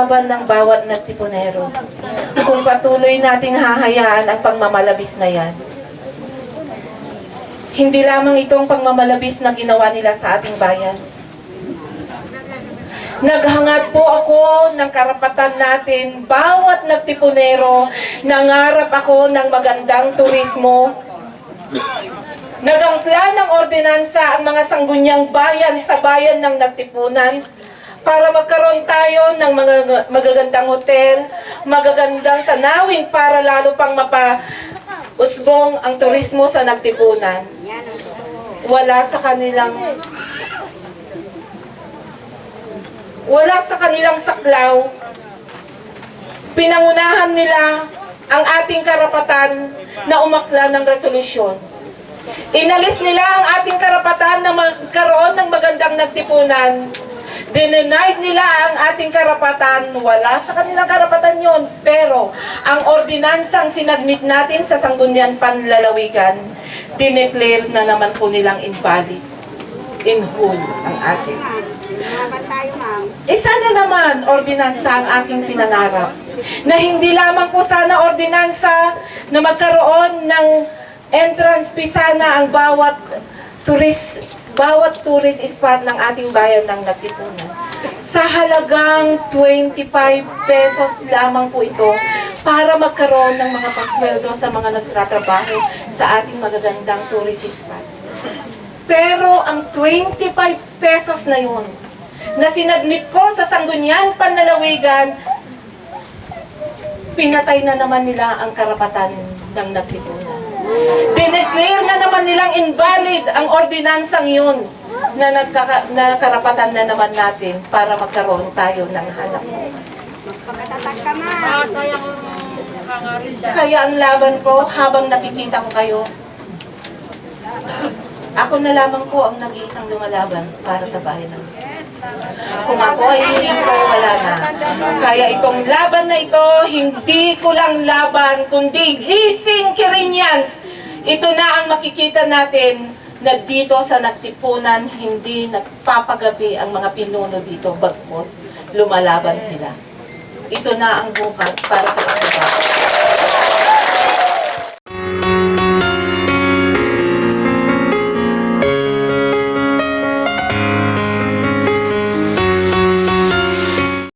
laban ng bawat nagtipunero. Kung patuloy nating hahayaan ang pagmamalabis na yan. Hindi lamang itong pagmamalabis na ginawa nila sa ating bayan. Naghangad po ako ng karapatan natin, bawat nagtipunero, nangarap ako ng magandang turismo. Nagangkla ng ordinansa ang mga sanggunyang bayan sa bayan ng nagtipunan para magkaroon tayo ng mga magagandang hotel, magagandang tanawin para lalo pang mapausbong ang turismo sa nagtipunan. Wala sa kanilang saklaw, pinangunahan nila ang ating karapatan na umakla ng resolusyon. Inalis nila ang ating karapatan na magkaroon ng magandang nagtipunan. Dinenied nila ang ating karapatan. Wala sa kanilang karapatan yon. Pero ang ordinansang sinadmit natin sa Sangguniang Panlalawigan, dineclare na naman po nilang invalid. In whole ang ating. Sana naman ordinansa ang aking pinangarap. Na hindi lamang po sana ordinansa na magkaroon ng entrance fee sana ang bawat tourist spot ng ating bayan ng nagtipunan. Sa halagang 25 pesos lamang po ito para magkaroon ng mga pasweldo sa mga nagtatrabaho sa ating magagandang tourist spot. Pero ang 25 pesos na yun, na sinadmit ko sa Sangguniang Panlalawigan, pinatay na naman nila ang karapatan ng nagtipunan. Dineclare na naman nilang invalid ang ordinansang yun na karapatan na naman natin para magkaroon tayo ng hanap buhay. Kaya ang laban ko, habang nakikita ko kayo, ako na lamang po ang nag-iisang lumalaban para sa bahay namin. Kung ako ay hiling ko, wala na. Kaya itong laban na ito, hindi ko lang laban, kundi gising Quirinians. Ito na ang makikita natin na dito sa nagtipunan, hindi nagpapagabi ang mga pinuno dito, bagpos lumalaban sila. Ito na ang bukas para sa mga